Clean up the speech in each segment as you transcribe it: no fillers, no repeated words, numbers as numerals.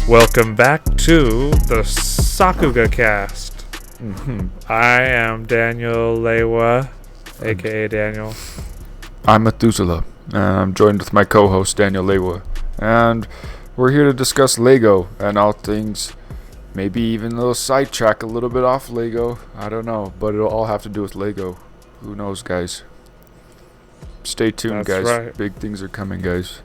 Welcome back to the SAKUGACAST. I am Daniel Lewa, aka Daniel. I'm Methuselah, and I'm joined with my co-host Daniel Lewa, and we're here to discuss Lego and all things, maybe even a little sidetrack a little bit off Lego, I don't know, but it'll all have to do with Lego. Who knows, guys? Stay tuned, That's guys. right. Big things are coming, guys.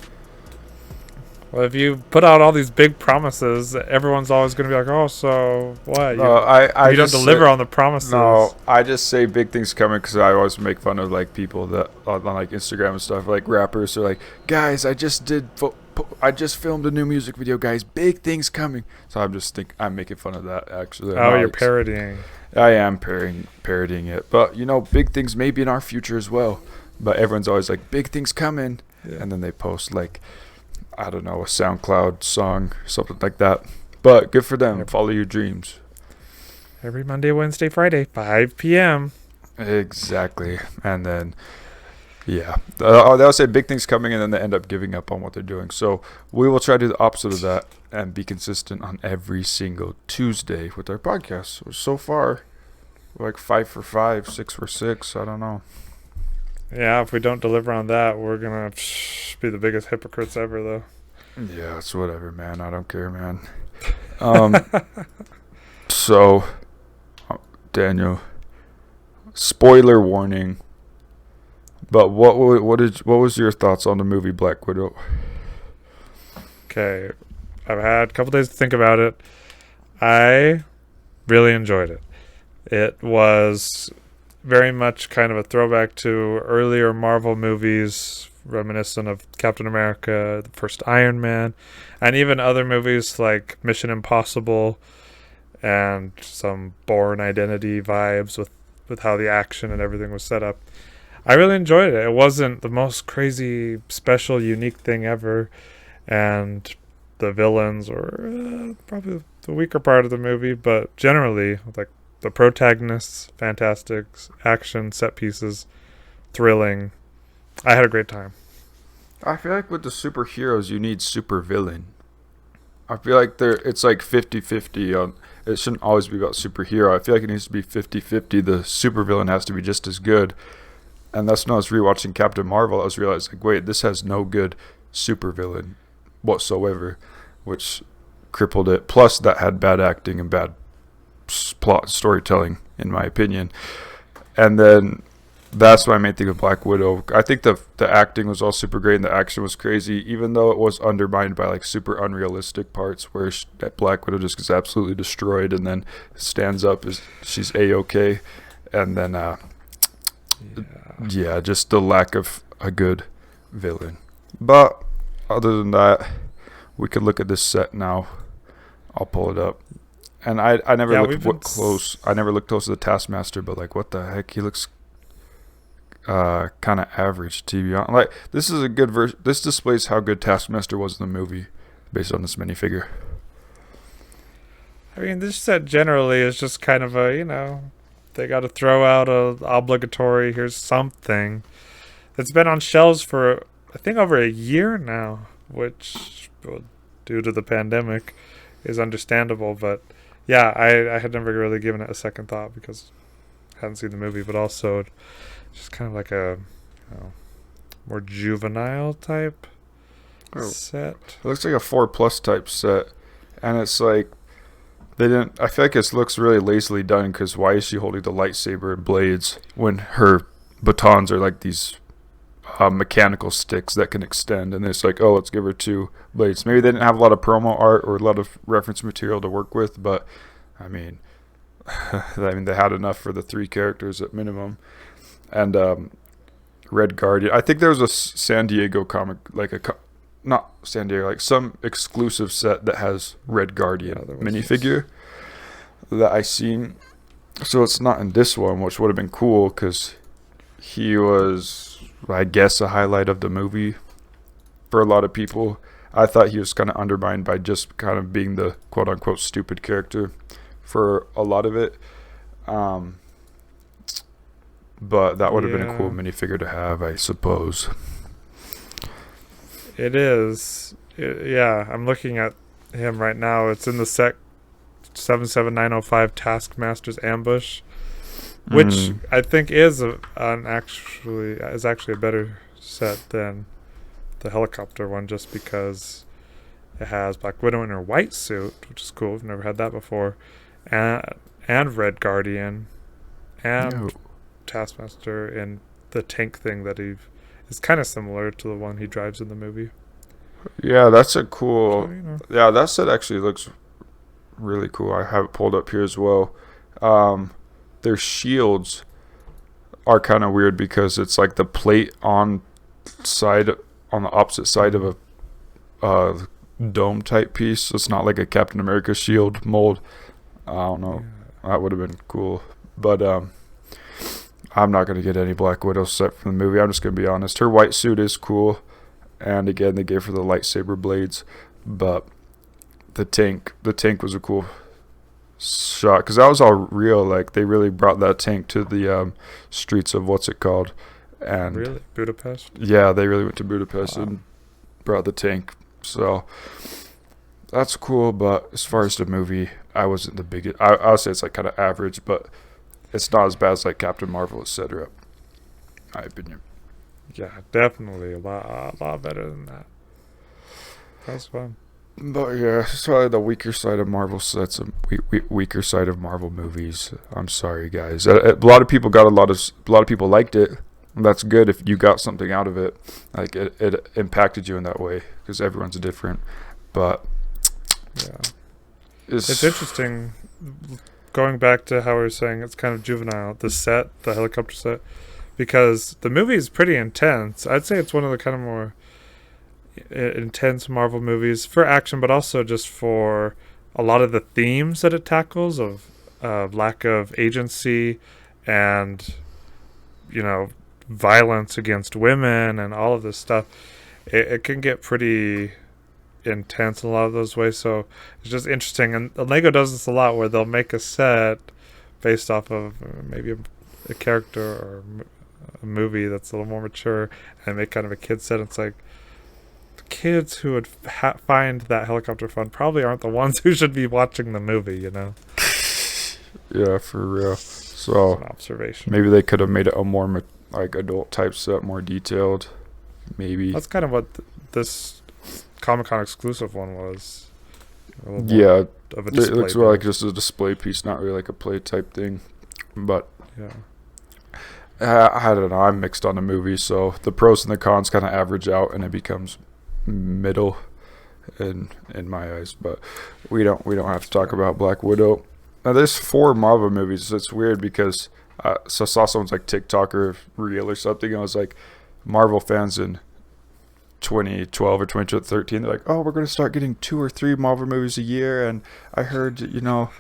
Well, if you put out all these big promises, everyone's always going to be like, "Oh, so what? You don't deliver on the promises." No, I just say big things coming because I always make fun of like people that on like Instagram and stuff, like rappers are like, "Guys, I just filmed a new music video, guys. Big things coming." So I'm making fun of that actually. Oh, you're parodying. I am parodying it, but big things may be in our future as well. But everyone's always like, "Big things coming," and then they post like, I don't know, a SoundCloud song, something like that. But good for them. Follow your dreams. Every Monday, Wednesday, Friday, 5 p.m. Exactly. And then, yeah. They'll say big things coming, and then they end up giving up on what they're doing. So we will try to do the opposite of that and be consistent on every single Tuesday with our podcast. So far, we're like 5 for 5, 6 for 6. I don't know. Yeah, if we don't deliver on that, we're going to be the biggest hypocrites ever, though. Yeah, it's whatever, man. I don't care, man. So, Daniel, spoiler warning. But what was your thoughts on the movie Black Widow? Okay, I've had a couple days to think about it. I really enjoyed it. It was very much kind of a throwback to earlier Marvel movies, reminiscent of Captain America, the first Iron Man, and even other movies like Mission Impossible and some Bourne Identity vibes with how the action and everything was set up. I really enjoyed it. It wasn't the most crazy, special, unique thing ever, and the villains were probably the weaker part of the movie, but generally, like, the protagonists, fantastic, action, set pieces, thrilling. I had a great time. I feel like with the superheroes, you need super villain. I feel like it's like 50-50 on. It shouldn't always be about superhero. I feel like it needs to be 50-50. The supervillain has to be just as good. And that's when I was rewatching Captain Marvel, I was realizing, like, wait, this has no good supervillain whatsoever, which crippled it. Plus, that had bad acting and bad plot storytelling, in my opinion. And then that's what I made think of Black Widow. I think the acting was all super great and the action was crazy, even though it was undermined by like super unrealistic parts where Black Widow just gets absolutely destroyed and then stands up as she's A-okay. And then yeah, just the lack of a good villain. But other than that, we could look at this set now. I'll pull it up. And I never looked close. I never looked close to the Taskmaster, but like, what the heck? He looks kind of average, to be honest. Like, this is a good version. This displays how good Taskmaster was in the movie, based on this minifigure. I mean, this set generally is just kind of a, they got to throw out a obligatory, here's something. It's been on shelves for, I think, over a year now, which, well, due to the pandemic, is understandable, but yeah, I had never really given it a second thought because I hadn't seen the movie, but also just kind of like a more juvenile type set. It looks like a 4+ type set, and it's like I feel like it looks really lazily done because why is she holding the lightsaber and blades when her batons are like these mechanical sticks that can extend, and it's like, oh, let's give her 2 blades. Maybe they didn't have a lot of promo art or a lot of reference material to work with, but I mean they had enough for the 3 characters at minimum. And Red Guardian, I think there was a San Diego comic, like not San Diego, like some exclusive set that has Red Guardian minifigure that I seen. So it's not in this one, which would have been cool because he was, I guess, a highlight of the movie for a lot of people. I thought he was kind of undermined by just kind of being the quote-unquote stupid character for a lot of it. But that would have been a cool minifigure to have, I suppose. It is. Yeah, I'm looking at him right now. It's in the Sec 77905 Taskmaster's Ambush, which I think is actually a better set than the helicopter one, just because it has Black Widow in her white suit, which is cool. We've never had that before, and Red Guardian, and Taskmaster in the tank thing that he is kind of similar to the one he drives in the movie. Yeah, that's a cool. So, you know. Yeah, that set actually looks really cool. I have it pulled up here as well. Their shields are kind of weird because it's like the plate on the opposite side of a dome type piece. It's not like a Captain America shield mold. I don't know. Yeah. That would have been cool, but I'm not gonna get any Black Widow set from the movie. I'm just gonna be honest. Her white suit is cool, and again they gave her the lightsaber blades, but the tank was a cool shot because that was all real. Like they really brought that tank to the streets of what's it called, and really Budapest. Yeah, they really went to Budapest and brought the tank. So that's cool. But as far as the movie, I wasn't the biggest. I'll say it's like kind of average, but it's not as bad as like Captain Marvel, etc. My opinion. Yeah, definitely a lot better than that. That's fun. But yeah, it's probably the weaker side of Marvel sets, weaker side of Marvel movies. I'm sorry, guys. A lot of people a lot of people liked it. And that's good if you got something out of it. Like it impacted you in that way because everyone's different. But yeah, it's interesting. Going back to how we were saying it's kind of juvenile, the helicopter set, because the movie is pretty intense. I'd say it's one of the kind of more intense Marvel movies for action, but also just for a lot of the themes that it tackles of lack of agency and, you know, violence against women and all of this stuff. It can get pretty intense in a lot of those ways, so it's just interesting. And Lego does this a lot where they'll make a set based off of maybe a character or a movie that's a little more mature and make kind of a kid set. It's like the kids who would find that helicopter fun probably aren't the ones who should be watching the movie, you know. Yeah, for real. So an observation. Maybe they could have made it a more like adult type set, more detailed. Maybe that's kind of what this Comic-Con exclusive one was. Yeah, of a display. It looks more like just a display piece, not really like a play type thing. But yeah, I don't know. I'm mixed on the movie, so the pros and the cons kind of average out, and it becomes middle in my eyes. But we don't have to talk about Black Widow. Now there's 4 Marvel movies. It's weird because so I saw someone's like TikToker reel or something, and I was like, Marvel fans in 2012 or 2013, they're like, oh, we're going to start getting 2 or 3 Marvel movies a year, and I heard, you know,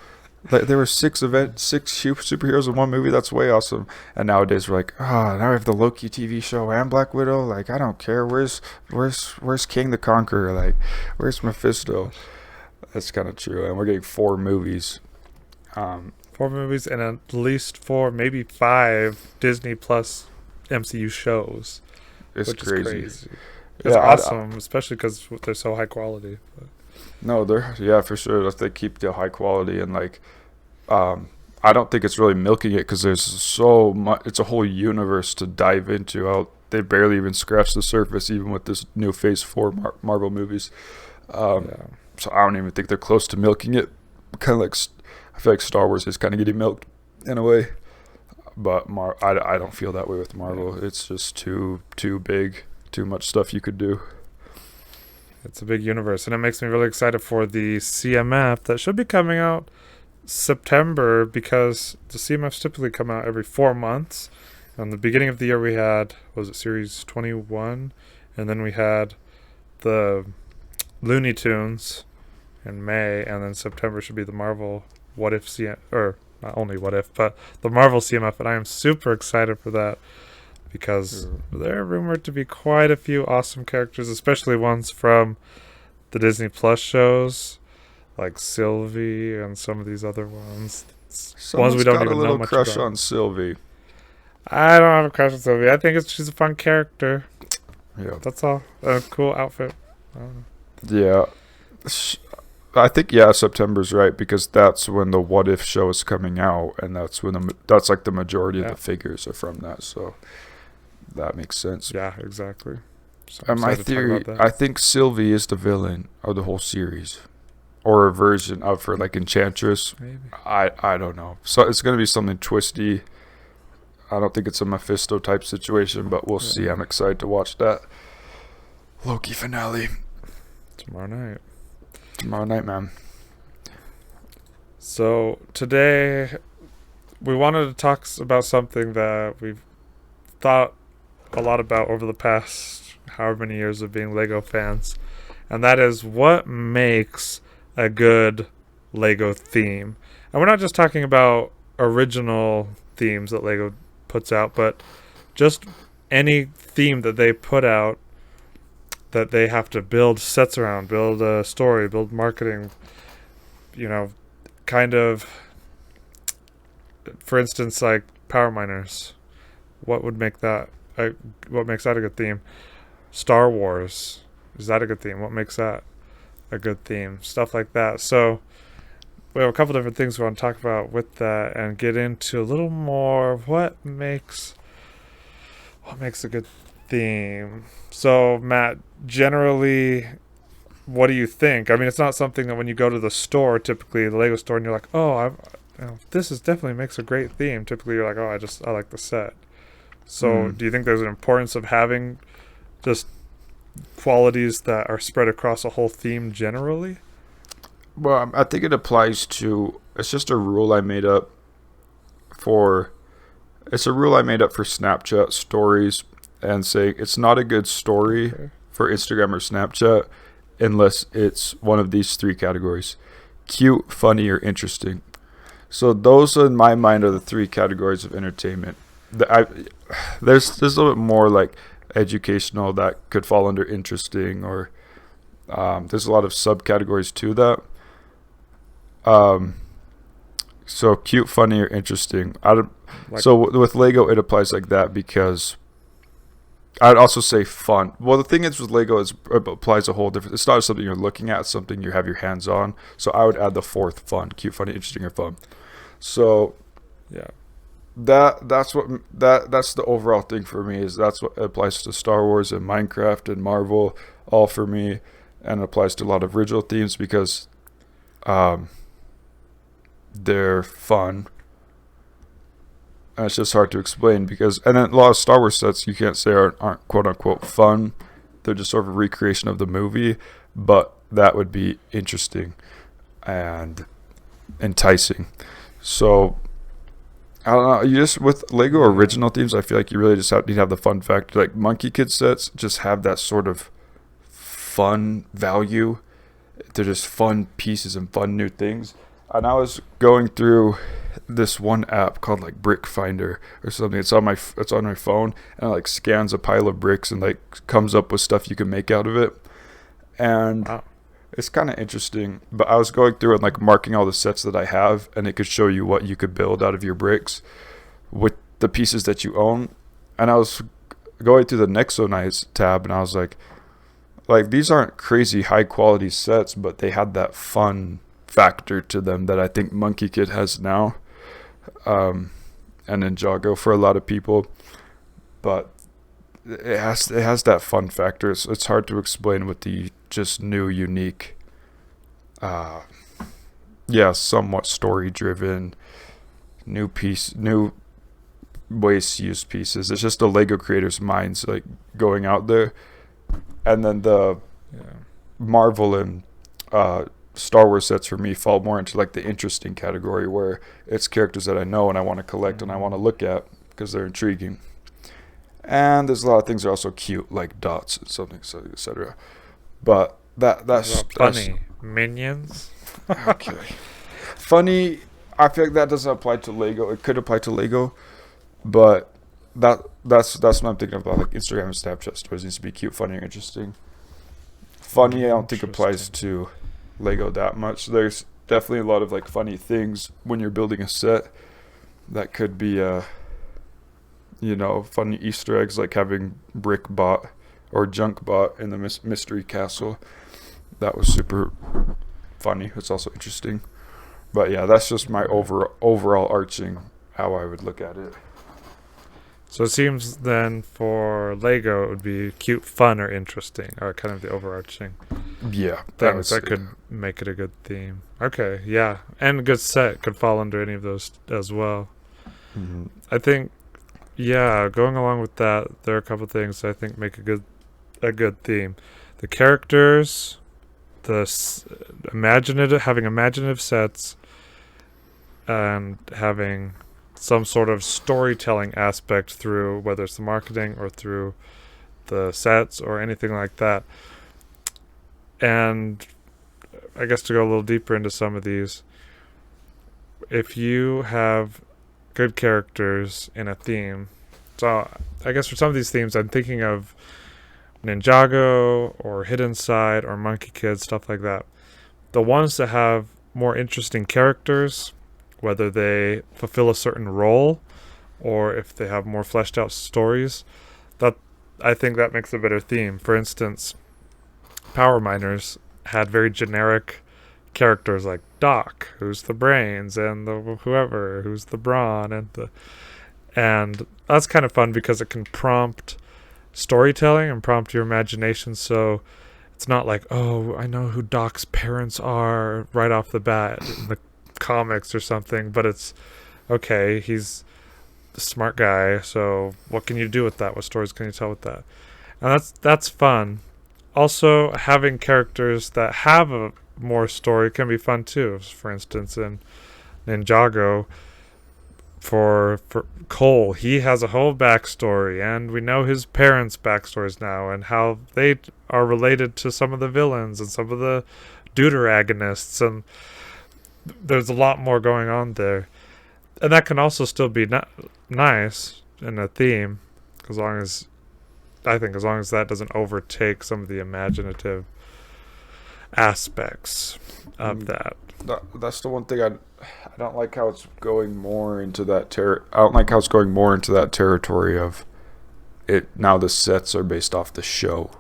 that there were 6 superheroes in one movie. That's way awesome. And nowadays we're like, now we have the Loki TV show and Black Widow. Like, I don't care. Where's King the Conqueror? Like, where's Mephisto? That's kind of true. And we're getting 4 movies. 4 movies and at least 4, maybe 5 Disney Plus MCU shows. It's crazy. It's awesome, especially because they're so high quality. But. No, they're for sure. If they keep the high quality and like, I don't think it's really milking it because there's so much. It's a whole universe to dive into. They barely even scratched the surface, even with this new Phase 4 Marvel movies. So I don't even think they're close to milking it. Kind of like, I feel like Star Wars is kind of getting milked in a way, but I don't feel that way with Marvel. It's just too big. Too much stuff you could do. It's a big universe, and it makes me really excited for the CMF that should be coming out September, because the CMFs typically come out every 4 months. And the beginning of the year we had, was it Series 21? And then we had the Looney Tunes in May, and then September should be the Marvel What If CMF, or not only What If, but the Marvel CMF, and I am super excited for that. Because there are rumored to be quite a few awesome characters, especially ones from the Disney Plus shows, like Sylvie and some of these other ones. Someone's we don't got even a little know much crush about. On Sylvie. I don't have a crush on Sylvie. I think she's a fun character. Yeah, that's all. A cool outfit. I don't know. Yeah, I think September's right, because that's when the What If show is coming out, and that's when that's like the majority of the figures are from that. So that makes sense. Yeah, exactly. So And my theory, I think Sylvie is the villain of the whole series, or a version of her, like Enchantress. Maybe. I don't know. So it's gonna be something twisty. I don't think it's a Mephisto type situation, but we'll see. I'm excited to watch that Loki finale Tomorrow night. tomorrow night, man. So today we wanted to talk about something that we've thought a lot about over the past however many years of being Lego fans, and that is what makes a good Lego theme. And we're not just talking about original themes that Lego puts out, but just any theme that they put out that they have to build sets around, build a story, build marketing, kind of, for instance, like Power Miners. What would make that what makes that a good theme? Star Wars, is that a good theme? What makes that a good theme? Stuff like that. So we have a couple different things we want to talk about with that, and get into a little more of what makes a good theme. So Matt, generally, what do you think? I mean, it's not something that when you go to the store, typically the Lego store, and you're like, oh, this is definitely makes a great theme. Typically you're like, oh, I like the set. So do you think there's an importance of having just qualities that are spread across a whole theme generally? Well, I think it applies to. It's just a rule I made up for. It's a rule I made up for Snapchat stories, and saying it's not a good story for Instagram or Snapchat unless it's one of these three categories: cute, funny, or interesting. So those, in my mind, are the three categories of entertainment. There's a little bit more like educational that could fall under interesting, or there's a lot of subcategories to that. So cute, funny, or interesting. So with Lego, it applies like that, because I'd also say fun. Well, the thing is with Lego, it applies a whole different. It's not something you're looking at; it's something you have your hands on. So I would add the fourth: fun, cute, funny, interesting, or fun. So yeah, that's the overall thing for me. Is that's what applies to Star Wars and Minecraft and Marvel, all for me, and it applies to a lot of original themes because they're fun. And it's just hard to explain and then a lot of Star Wars sets you can't say aren't quote unquote fun. They're just sort of a recreation of the movie, but that would be interesting and enticing. So I don't know. You just with Lego original themes, I feel like you really just need to have the fun factor. Like Monkey Kid sets just have that sort of fun value. They're just fun pieces and fun new things. And I was going through this one app called like Brick Finder or something. It's on my phone, and it like scans a pile of bricks and like comes up with stuff you can make out of it. And it's kind of interesting. But I was going through and like marking all the sets that I have, and it could show you what you could build out of your bricks with the pieces that you own. And I was going through the Nexo Knights tab, and I was like these aren't crazy high quality sets, but they had that fun factor to them that I think Monkey Kid has now, and Ninjago for a lot of people. But it has that fun factor. It's hard to explain with the just new, unique, somewhat story driven, new ways to use pieces. It's just the Lego creators' minds like going out there, and then the Marvel and Star Wars sets for me fall more into like the interesting category, where it's characters that I know and I want to collect and I want to look at because they're intriguing. And there's a lot of things that are also cute, like dots and something, etc. But that's funny. Minions. Okay. Funny. I feel like that doesn't apply to Lego. It could apply to Lego, but that's what I'm thinking about. Like Instagram and Snapchat stories needs to be cute, funny, or interesting. Funny, I don't think applies to Lego that much. There's definitely a lot of like funny things when you're building a set that could be funny Easter eggs, like having brick bot or junk bot in the mystery castle. That was super funny. It's also interesting. But yeah, that's just my overall arching how I would look at it. So it seems then for Lego it would be cute, fun, or interesting, or kind of the overarching Yeah, things that could make it a good theme. Okay, yeah, and a good set could fall under any of those as well. Mm-hmm. I think, yeah, going along with that, there are a couple things I think make a good theme. The characters, having imaginative sets, and having some sort of storytelling aspect through whether it's the marketing or through the sets or anything like that. And I guess to go a little deeper into some of these, if you have good characters in a theme, so I guess for some of these themes I'm thinking of Ninjago or Hidden Side or Monkey Kid, stuff like that. The ones that have more interesting characters, whether they fulfill a certain role or if they have more fleshed out stories, that I think that makes a better theme. For instance, Power Miners had very generic characters like Doc, who's the brains, and the whoever, who's the brawn, and that's kind of fun because it can prompt storytelling and prompt your imagination. So it's not like, oh, I know who Doc's parents are right off the bat in the comics or something, but it's okay, he's a smart guy, so what can you do with that? What stories can you tell with that? And that's fun. Also, having characters that have a more story can be fun too. For instance, in Ninjago, for Cole, he has a whole backstory, and we know his parents' backstories now and how they are related to some of the villains and some of the deuteragonists, and there's a lot more going on there. And that can also still be nice in a theme, as long as that doesn't overtake some of the imaginative aspects of that. That's the one thing I don't like, how it's going more into that I don't like how it's going more into that territory of it. Now the sets are based off the show,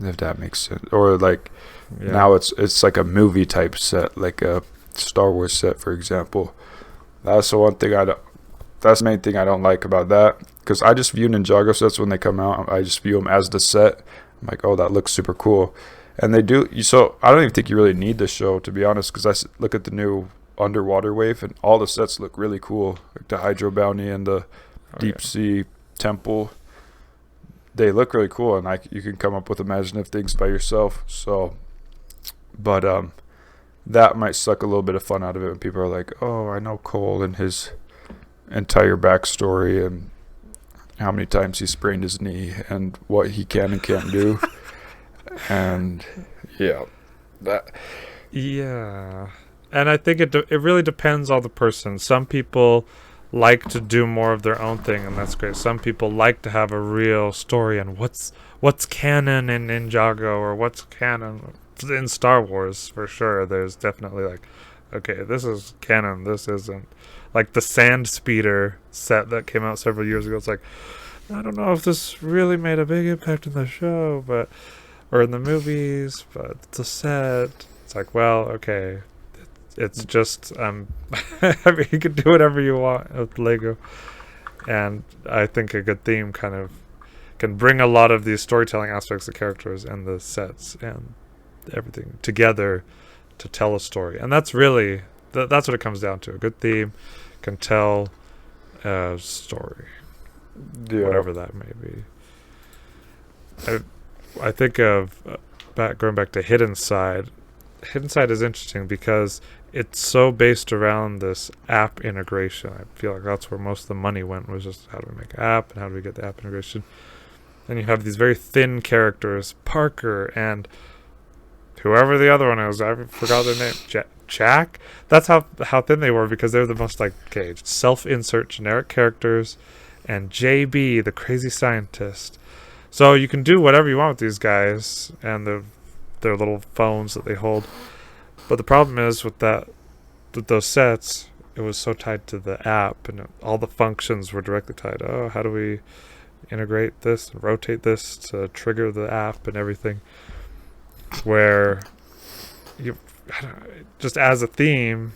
if that makes sense. Or like now it's like a movie type set, like a Star Wars set, for example. That's the one thing that's the main thing I don't like about that, because I just view Ninjago sets when they come out. I just view them as the set. I'm like, oh, that looks super cool. And they do. So I don't even think you really need the show, to be honest, because I look at the new Underwater Wave, and all the sets look really cool. Like the Hydro Bounty and the Deep Sea Temple. They look really cool, and you can come up with imaginative things by yourself. So, but that might suck a little bit of fun out of it when people are like, oh, I know Cole and his entire backstory and how many times he sprained his knee and what he can and can't do. And and I think it really depends on the person. Some people like to do more of their own thing, and that's great. Some people like to have a real story and what's canon in Ninjago, or what's canon in Star Wars. For sure, there's definitely like, okay, this is canon, this isn't. Like the Sand Speeder set that came out several years ago, it's like, I don't know if this really made a big impact in the show, or in the movies, but it's a set. It's like, well, okay, it's just I mean, you can do whatever you want with Lego, and I think a good theme kind of can bring a lot of these storytelling aspects of characters and the sets and everything together to tell a story. And that's really that's what it comes down to. A good theme can tell a story, whatever that may be. I think of going back to Hidden Side. Hidden Side is interesting because it's so based around this app integration. I feel like that's where most of the money went, was just how do we make an app and how do we get the app integration. And you have these very thin characters, Parker and whoever the other one is. I forgot their name. Jack? That's how thin they were, because they were the most like, okay, self-insert generic characters, and JB, the crazy scientist. So you can do whatever you want with these guys and their little phones that they hold. But the problem is with those sets, it was so tied to the app, and all the functions were directly tied. Oh, how do we integrate this and rotate this to trigger the app and everything? Where just as a theme,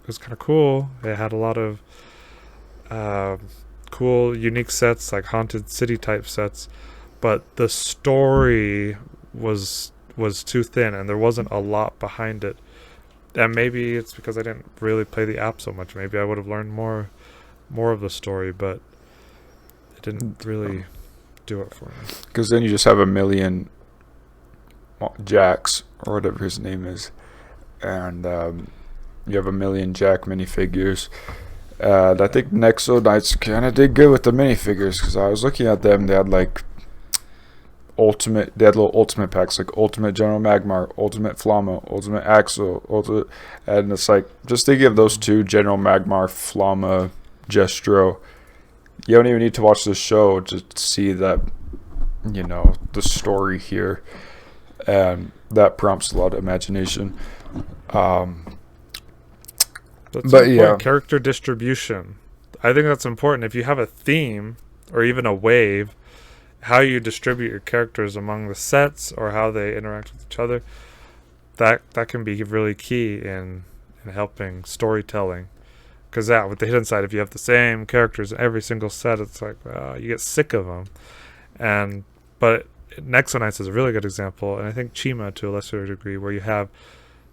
it was kind of cool. It had a lot of uh, cool, unique sets, like haunted city type sets, but the story was too thin, and there wasn't a lot behind it. And maybe it's because I didn't really play the app so much. Maybe I would have learned more of the story, but it didn't really do it for me. Because then you just have a million Jacks, or whatever his name is, and you have a million Jack minifigures. And I think Nexo Knights kind of did good with the minifigures, because I was looking at them. They had like they had little ultimate packs, like Ultimate General Magmar, Ultimate Flamma, Ultimate Axel, Ultimate, and it's like, just thinking of those two, General Magmar, Flamma, Jestro, you don't even need to watch the show to see that, the story here, and that prompts a lot of imagination. But yeah, character distribution, I think that's important. If you have a theme or even a wave, how you distribute your characters among the sets or how they interact with each other, that can be really key in helping storytelling. Because with the hidden side, if you have the same characters in every single set, it's like you get sick of them. But Nexo Knights is a really good example, and I think Chima to a lesser degree, where you have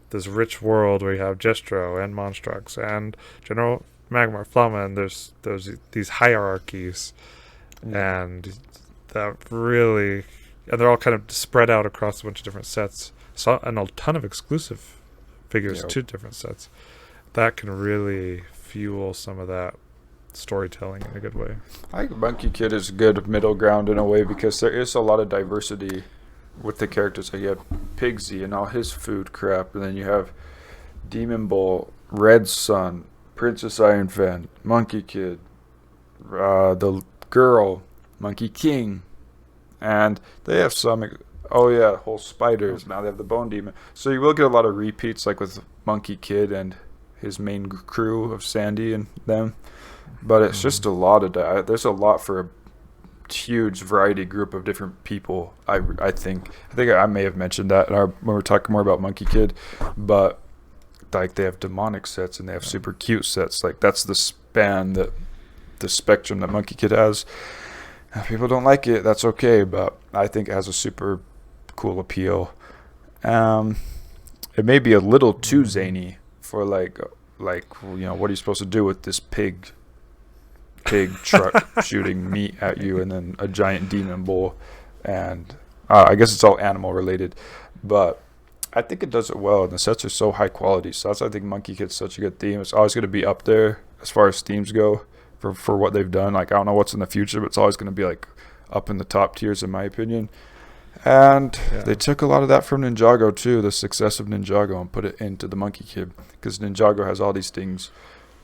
this rich world where you have Jestro and Monstrux and General Magmar, Flamma, and there's these hierarchies, and that really, and they're all kind of spread out across a bunch of different sets, and a ton of exclusive figures to different sets. That can really fuel some of that storytelling in a good way. I think Monkey Kid is a good middle ground in a way, because there is a lot of diversity with the characters. Like you have Pigsy and all his food crap, and then you have Demon Bull, Red Sun, Princess Iron Fan, Monkey Kid, the girl, Monkey King, and they have some whole spiders. Now they have the Bone Demon. So you will get a lot of repeats, like with Monkey Kid and his main crew of Sandy and them. But it's just a lot of there's a lot for a huge variety group of different people. I think I may have mentioned that when we're talking more about Monkey Kid, but like they have demonic sets and they have super cute sets. Like that's the span, the spectrum that Monkey Kid has. If people don't like it, that's okay, but I think it has a super cool appeal. It may be a little too zany for like what are you supposed to do with this pig truck shooting meat at you, and then a giant demon bull, and I guess it's all animal related, but I think it does it well, and the sets are so high quality. So that's why I think Monkey Kid's such a good theme. It's always going to be up there as far as themes go for what they've done. Like I don't know what's in the future, but it's always going to be like up in the top tiers in my opinion. And they took a lot of that from Ninjago too, the success of Ninjago, and put it into the Monkey Kid, because Ninjago has all these things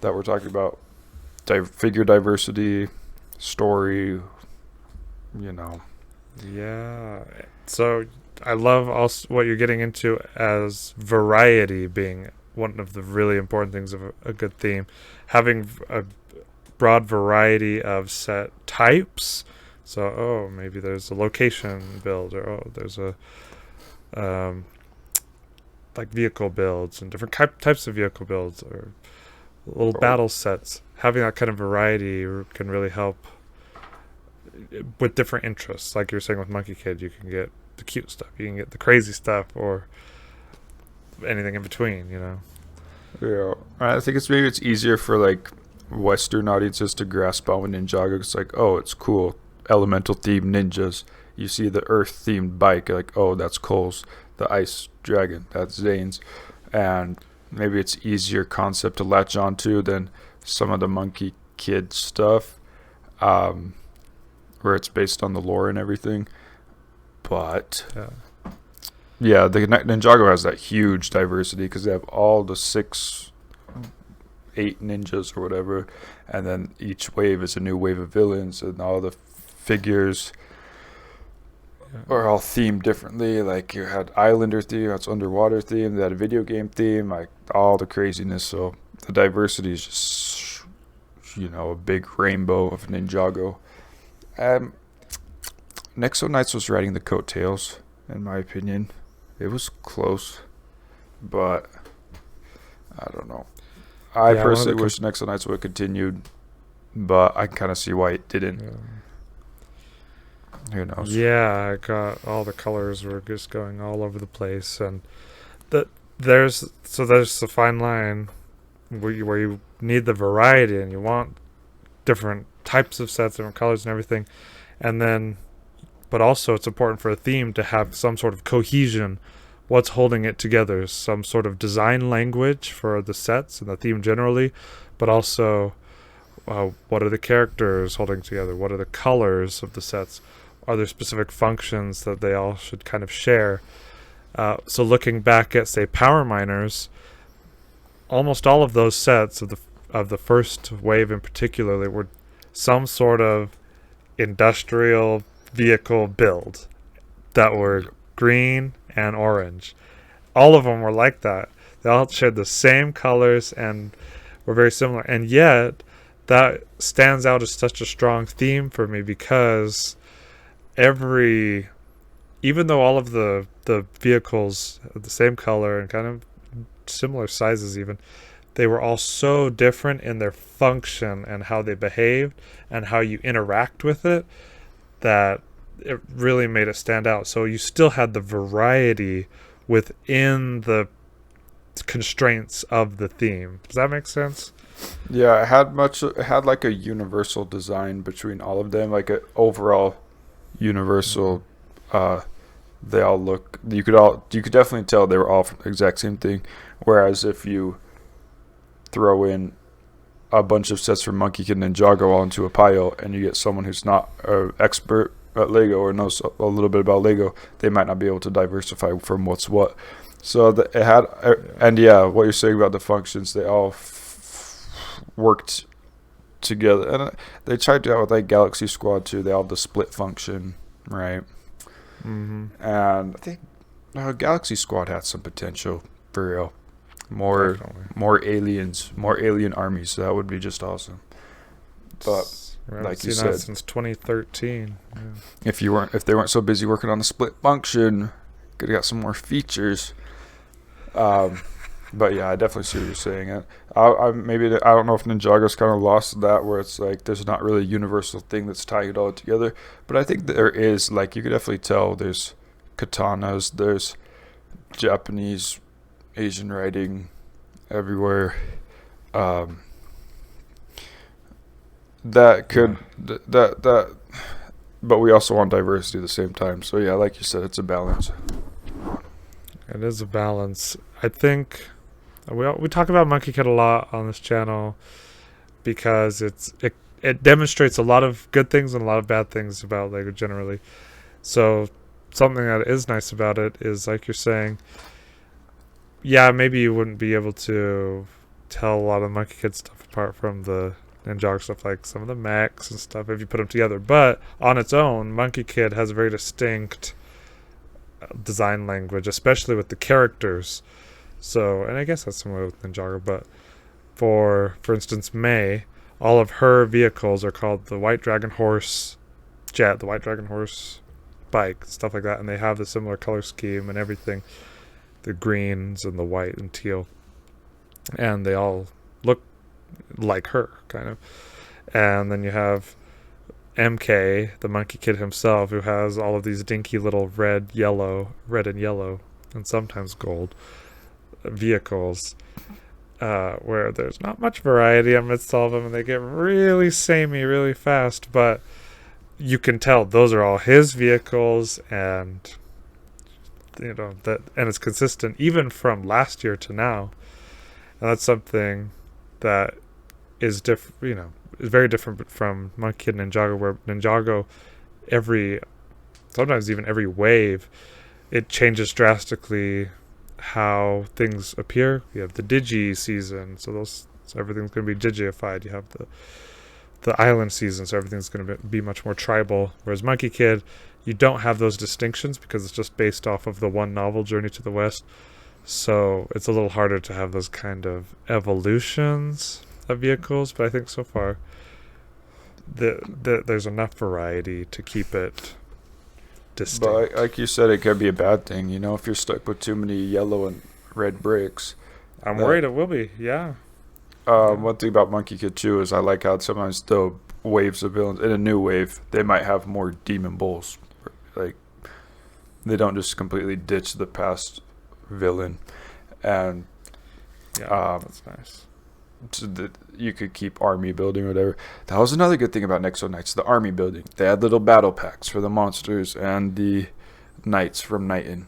that we're talking about. Figure diversity, story, Yeah. So I love also what you're getting into as variety being one of the really important things of a good theme. Having a broad variety of set types. So, maybe there's a location build, or there's a like vehicle builds and different types of vehicle builds, or little battle sets. Having that kind of variety can really help with different interests. Like you're saying with Monkey Kid, you can get the cute stuff, you can get the crazy stuff, or anything in between, Yeah, I think it's easier for like Western audiences to grasp on with Ninjago. It's like, it's cool, elemental themed ninjas. You see the earth themed bike, like, that's Cole's. The ice dragon, that's Zane's. And maybe it's easier concept to latch on to than some of the Monkey Kid stuff, where it's based on the lore and everything. But the Ninjago has that huge diversity, because they have all the 8 ninjas or whatever, and then each wave is a new wave of villains, and all the figures are all themed differently. Like you had Islander theme, that's underwater theme, they had a video game theme, like all the craziness. So the diversity is just a big rainbow of Ninjago. Nexo Knights was riding the coattails, in my opinion. It was close. but I don't know. I Yeah, personally wish Nexo Knights would have continued, but I can kind of see why it didn't. Who knows? Yeah, I got all the colors were just going all over the place, and there's the fine line where you need the variety and you want different types of sets, different colors and everything, and then, but also it's important for a theme to have some sort of cohesion. What's holding it together? Some sort of design language for the sets and the theme generally, but also what are the characters holding together? What are the colors of the sets? Are there specific functions that they all should kind of share? So looking back at, say, Power Miners, almost all of those sets of the first wave in particular, they were some sort of industrial vehicle build that were green and orange. All of them were like that. They all shared the same colors and were very similar. And yet, that stands out as such a strong theme for me because even though all of the vehicles are the same color and kind of similar sizes even, they were all so different in their function and how they behaved and how you interact with it that it really made it stand out. So you still had the variety within the constraints of the theme. Does that make sense? Yeah, it had like a universal design between all of them, like an overall universal. They all look. You could definitely tell they were all from the exact same thing. Whereas if you throw in a bunch of sets from Monkey Kid and Ninjago all into a pile, and you get someone who's not an expert at Lego or knows a little bit about Lego, they might not be able to diversify from what's what. So it had, and yeah, what you're saying about the functions, they all worked together, and they tried to do that with like Galaxy Squad too. They all have the split function, right? Mm-hmm. And I think Galaxy Squad had some potential for real. More aliens, more alien armies. So that would be just awesome. But like you said, since 2013. Yeah. If they weren't so busy working on the split function, could have got some more features. But yeah, I definitely see what you're saying. I don't know if Ninjago's kind of lost that, where it's like there's not really a universal thing that's tying it all together. But I think there is. Like you could definitely tell there's katanas, there's Japanese, Asian writing everywhere. That. But we also want diversity at the same time. So yeah, like you said, it's a balance. It is a balance. I think we talk about Monkey Kid a lot on this channel because it demonstrates a lot of good things and a lot of bad things about Lego generally. So something that is nice about it is, like you're saying, yeah, maybe you wouldn't be able to tell a lot of Monkey Kid stuff apart from the Ninjago stuff, like some of the mechs and stuff, if you put them together. But on its own, Monkey Kid has a very distinct design language, especially with the characters. So, and I guess that's similar with Ninjago, but for instance, May, all of her vehicles are called the White Dragon Horse Jet, the White Dragon Horse Bike, stuff like that, and they have the similar color scheme and everything, the greens and the white and teal, and they all look like her, kind of. And then you have MK, the Monkey Kid himself, who has all of these dinky little red and yellow, and sometimes gold vehicles, where there's not much variety amidst all of them, and they get really samey really fast, but you can tell those are all his vehicles, and and it's consistent even from last year to now. And that's something that is different, is very different from Monkey Kid and Ninjago, where Ninjago, sometimes even every wave, it changes drastically how things appear. You have the Digi season, so everything's going to be Digiified. You have the island season, so everything's going to be much more tribal. Whereas Monkey Kid, you don't have those distinctions because it's just based off of the one novel, Journey to the West. So it's a little harder to have those kind of evolutions of vehicles. But I think so far there's enough variety to keep it distinct. But like you said, it could be a bad thing. If you're stuck with too many yellow and red bricks. I'm worried it will be. Yeah. One thing about Monkey Kid 2 is I like how sometimes the waves of villains in a new wave they might have more demon bulls. Like they don't just completely ditch the past villain, and that's nice. So that you could keep army building or whatever. That was another good thing about Nexo Knights, the army building. They had little battle packs for the monsters and the knights from Knighton.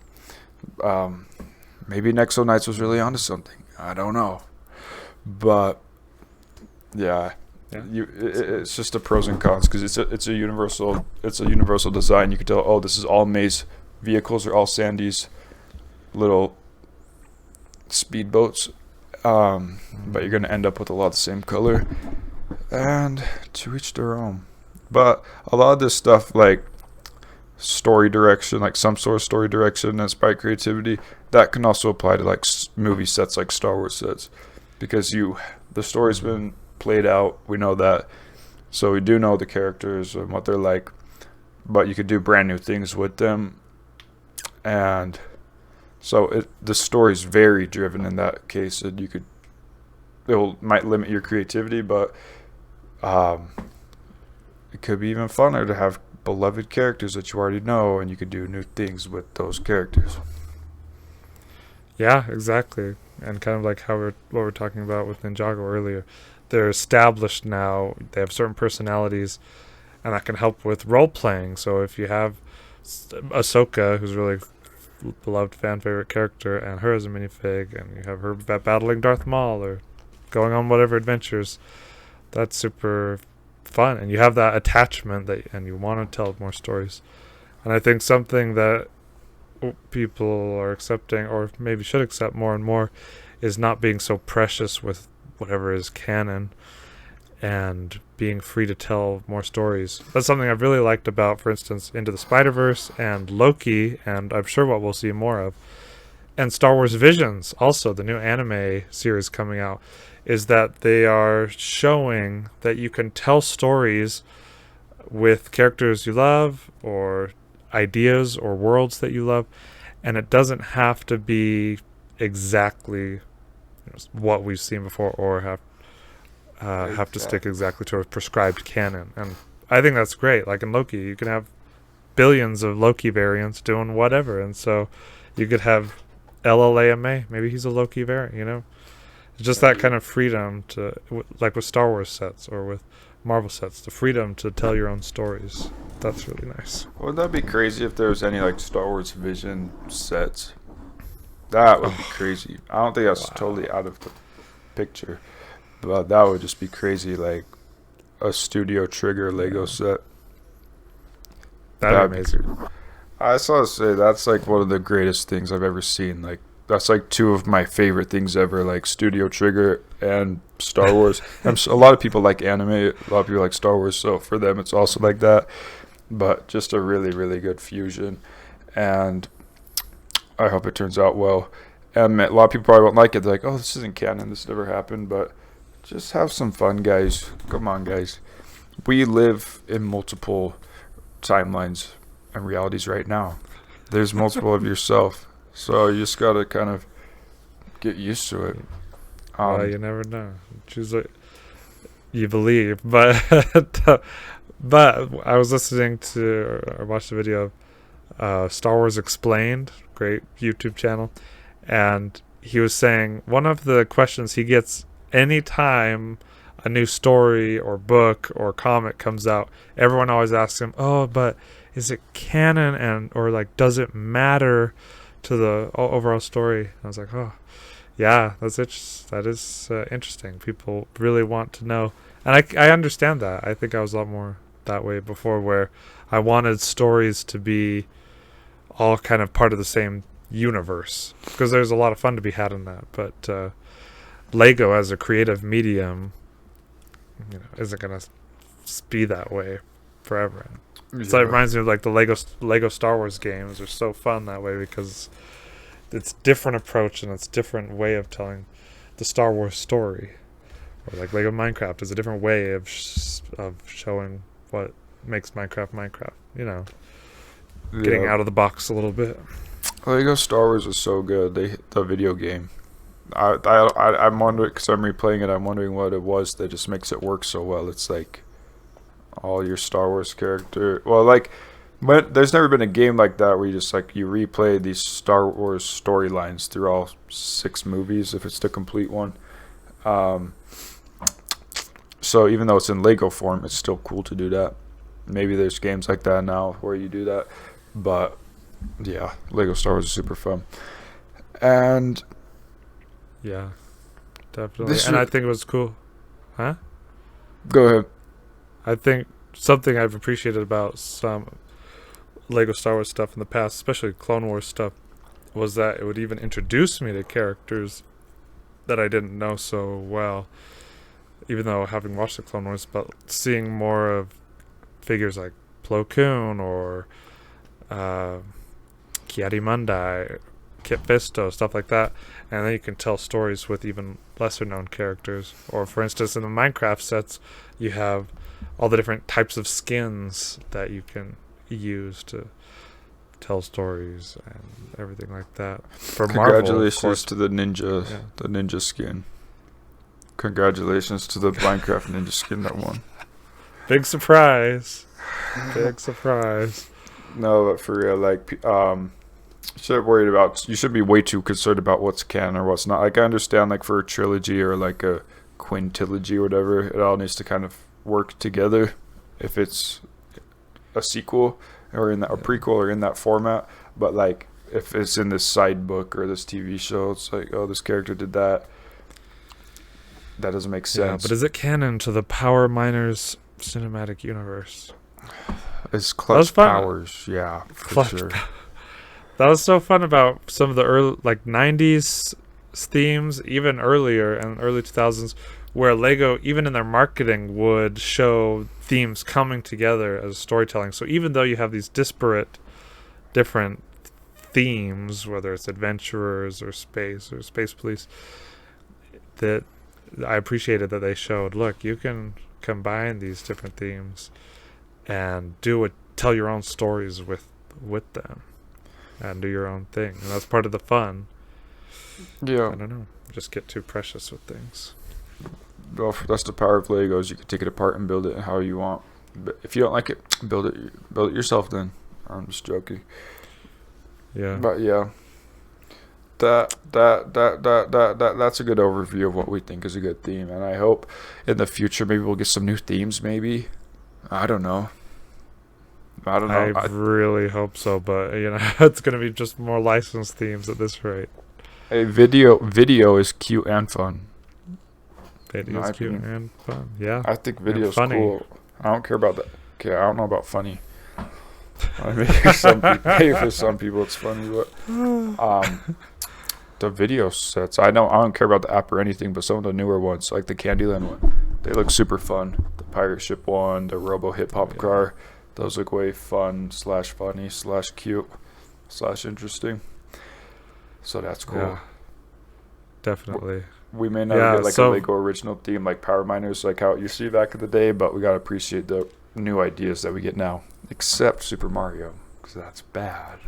Maybe Nexo Knights was really onto something. I don't know. But yeah. It's just the pros and cons because it's a universal design. You can tell, oh, this is all May's vehicles are all Sandy's little speedboats. But you're gonna end up with a lot of the same color, and to each their own. But a lot of this stuff, like story direction, like some sort of story direction that's by creativity, that can also apply to like movie sets, like Star Wars sets, because the story's been played out. We know that, so we do know the characters and what they're like, but you could do brand new things with them, and so the story's very driven in that case, and might limit your creativity, but it could be even funner to have beloved characters that you already know, and you could do new things with those characters. Yeah, exactly. And kind of like what we're talking about with Ninjago earlier. They're established now. They have certain personalities, and that can help with role playing. So if you have Ahsoka, who's really beloved fan favorite character, and her as a minifig, and you have her battling Darth Maul or going on whatever adventures, that's super fun, and you have that attachment and you want to tell more stories. And I think something that people are accepting, or maybe should accept more and more, is not being so precious with whatever is canon and being free to tell more stories. That's something I've really liked about, for instance, Into the Spider-Verse and Loki, and I'm sure what we'll see more of. And Star Wars Visions, also the new anime series coming out, is that they are showing that you can tell stories with characters you love or ideas or worlds that you love, and it doesn't have to be exactly what we've seen before or have to stick exactly to a prescribed canon. And I think that's great. Like in Loki, you can have billions of Loki variants doing whatever, and so you could have LLAMA, maybe he's a Loki variant, It's just that kind of freedom to, like with Star Wars sets or with Marvel sets, the freedom to tell your own stories. That's really nice. Wouldn't that be crazy if there was any like Star Wars Vision sets? That would be crazy. I don't think that's totally out of the picture, but that would just be crazy, like a Studio Trigger Lego set. That'd be amazing. I saw say that's like one of the greatest things I've ever seen. Like that's like two of my favorite things ever, like Studio Trigger and Star Wars. A lot of people like anime, a lot of people like Star Wars, so for them it's also like that. But just a really, really good fusion, and I hope it turns out well. And a lot of people probably won't like it. They're like, oh, this isn't canon, this never happened. But just have some fun, guys. Come on, guys. We live in multiple timelines and realities right now. There's multiple of yourself. So you just got to kind of get used to it. You never know. Choose what you believe. But I was listening to or watched a video of Star Wars Explained, great YouTube channel, and he was saying one of the questions he gets anytime a new story or book or comic comes out, everyone always asks him, oh, but is it canon, and or like does it matter to the overall story? And I was like, oh yeah, that is interesting. People really want to know, and I understand that. I think I was a lot more that way before, where I wanted stories to be all kind of part of the same universe, because there's a lot of fun to be had in that. But Lego as a creative medium, isn't gonna be that way forever. So it reminds me of like the Lego Star Wars games are so fun that way, because it's different approach and it's different way of telling the Star Wars story. Or like Lego Minecraft is a different way of showing what makes Minecraft, getting out of the box a little bit. Lego Star Wars is so good. The video game. I'm wondering because I'm replaying it. I'm wondering what it was that just makes it work so well. It's like all your Star Wars character. Well, like, but there's never been a game like that where you just like you replay these Star Wars storylines through all 6 movies if it's the complete one. So even though it's in Lego form, it's still cool to do that. Maybe there's games like that now where you do that, but yeah, Lego Star Wars is super fun. And Yeah, definitely. And I think it was cool. Huh? Go ahead. I think something I've appreciated about some Lego Star Wars stuff in the past, especially Clone Wars stuff, was that it would even introduce me to characters that I didn't know so well, even though having watched the Clone Wars, but seeing more of figures like Plo Koon or Ki-Adi-Mundi, Kit Fisto, stuff like that, and then you can tell stories with even lesser known characters. Or for instance, in the Minecraft sets, you have all the different types of skins that you can use to tell stories and everything like that. For Congratulations Marvel, to the ninja skin. Congratulations to the Minecraft ninja skin that won. Big surprise. Big surprise. No, but for real, like, you should be way too concerned about what's canon or what's not. Like, I understand, like, for a trilogy or, like, a quintilogy or whatever, it all needs to kind of work together if it's a sequel or in that, a prequel or in that format. But, like, if it's in this side book or this TV show, it's like, oh, this character did that. That doesn't make sense. Yeah, but is it canon to the Power Miners cinematic universe? It's Clutch Powers, yeah, for sure. That was so fun about some of the early, like, 90s themes, even earlier and early 2000s, where Lego, even in their marketing, would show themes coming together as storytelling. So even though you have these disparate, different themes, whether it's adventurers or space police, that I appreciated that they showed, look, you can combine these different themes and tell your own stories with them and do your own thing, and that's part of the fun. Yeah, I don't know, just get too precious with things. well, that's the power of Legos. You can take it apart and build it how you want. But if you don't like it, build it yourself. Then I'm just joking. Yeah, but yeah, that's a good overview of what we think is a good theme, and I hope in the future maybe we'll get some new themes. Maybe, I don't know. I really hope so, but it's gonna be just more licensed themes at this rate. Hey, video is cute and fun. Video is cute and fun. Yeah, I think video is cool. I don't care about that. Okay, I don't know about funny. Maybe for some people it's funny, but the video sets. I don't care about the app or anything, but some of the newer ones, like the Candyland one, they look super fun. The pirate ship one, the Robo Hip Hop car. Those look way fun / funny / cute / interesting. So that's cool. Yeah, definitely. We may not get a Lego original theme like Power Miners, like how it used to be back in the day, but we gotta appreciate the new ideas that we get now. Except Super Mario, because that's bad.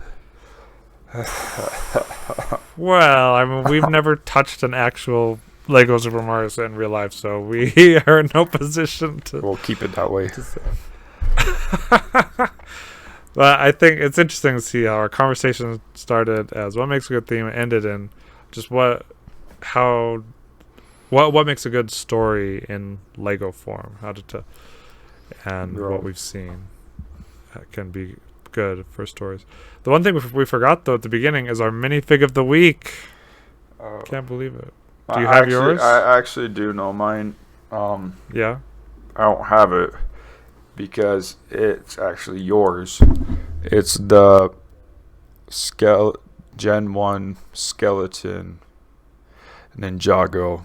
Well, I mean, we've never touched an actual Lego Super Mario set in real life, so we are in no position to. We'll keep it that way. But I think it's interesting to see how our conversation started as what makes a good theme, ended in just what makes a good story in Lego form, what we've seen can be good for stories. The one thing we forgot though at the beginning is our minifig of the week. Can't believe it. Do you have yours? I actually do know mine. Yeah. I don't have it because it's actually yours. It's the Gen 1 skeleton Ninjago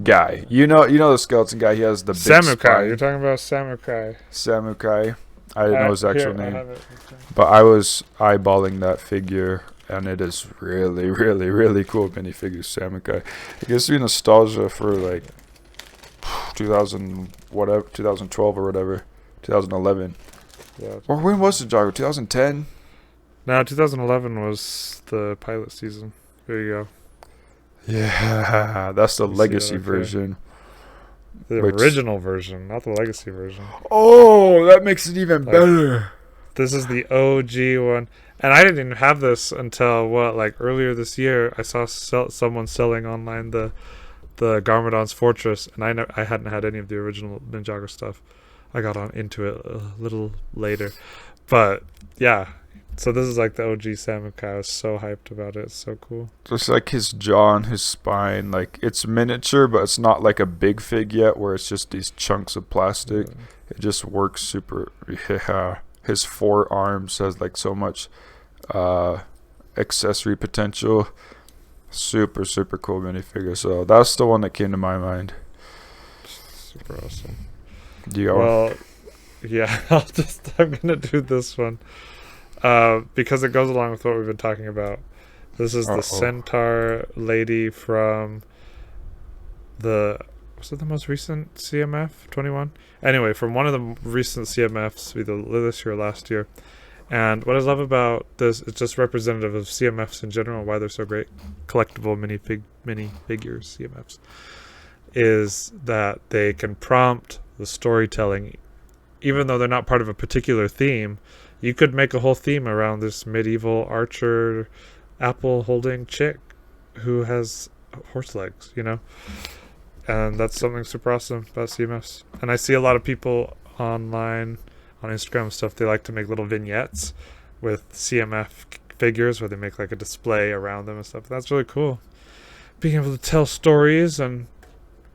guy. You know the skeleton guy. He has the big Samukai. spine. You're talking about Samukai. Samukai. I didn't know his actual name. I have it. But I was eyeballing that figure, and it is really, really, really cool minifigure Samukai. It gives me nostalgia for like 2012 or whatever, 2011. Yeah. Or when was the Ninjago? 2010? No, 2011 was the pilot season. There you go. Yeah, that's the You see legacy that, okay. version. The Which- original version, not the legacy version. Oh, that makes it even Like- better. This is the OG one. And I didn't even have this until, earlier this year. I saw someone selling online the Garmadon's Fortress, and I hadn't had any of the original Ninjago stuff. I got into it a little later. But, yeah. So this is like the OG Samukai. I was so hyped about it. It's so cool. Just like his jaw and his spine, like it's miniature, but it's not like a big fig yet, where it's just these chunks of plastic. It just works super. Yeah, his forearms has like so much accessory potential. Super cool minifigure. So that's the one that came to my mind. Super awesome. Yeah. Yeah, I'm gonna do this one. Because it goes along with what we've been talking about. This is the Centaur Lady from was it the most recent CMF 21? Anyway, from one of the recent CMFs, either this year or last year. And what I love about this, it's just representative of CMFs in general, why they're so great, collectible minifigures CMFs, is that they can prompt the storytelling, even though they're not part of a particular theme. You could make a whole theme around this medieval archer, apple-holding chick who has horse legs, And that's something super awesome about CMFs. And I see a lot of people online, on Instagram and stuff, they like to make little vignettes with CMF figures where they make like a display around them and stuff. That's really cool. Being able to tell stories and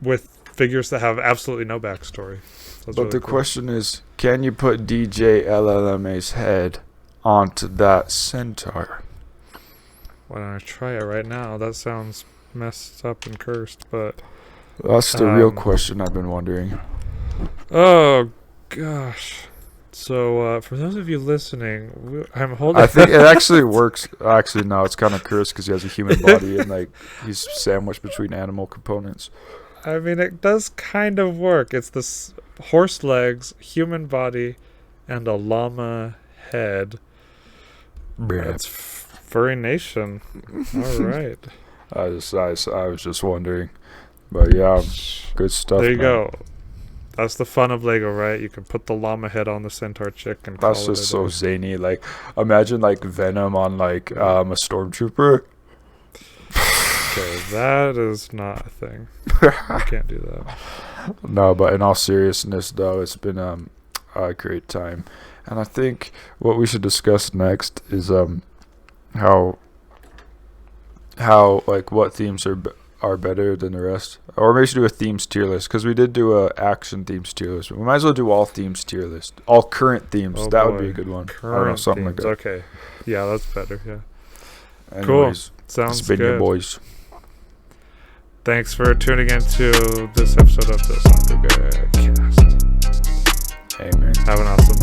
with figures that have absolutely no backstory. But really the question is, can you put DJ LLMA's head onto that centaur? Why don't I try it right now? That sounds messed up and cursed, but... That's the real question I've been wondering. Oh, gosh. So, for those of you listening, I'm holding... I think it actually works. Actually, no, it's kind of cursed because he has a human body and like he's sandwiched between animal components. I mean, it does kind of work. It's this horse legs, human body, and a llama head. That's Furry Nation. All right. I was just wondering, but yeah, good stuff. There you man. go. That's the fun of Lego, right? You can put the llama head on the centaur chick and that's call just it so zany. Like, imagine like Venom on like a stormtrooper. Okay, that is not a thing. You can't do that. No, but in all seriousness, though, it's been a great time, and I think what we should discuss next is how like what themes are better than the rest, or maybe we should do a themes tier list because we did do a action themes tier list. We might as well do all themes tier list, all current themes. Oh, that boy. would be a good one. Current I don't know, something themes. like that. Okay, yeah, that's better. Yeah, Anyways, cool. Sounds it's been your good. boys. Thanks for tuning in to this episode of the SAKUGACAST. Amen. Have an awesome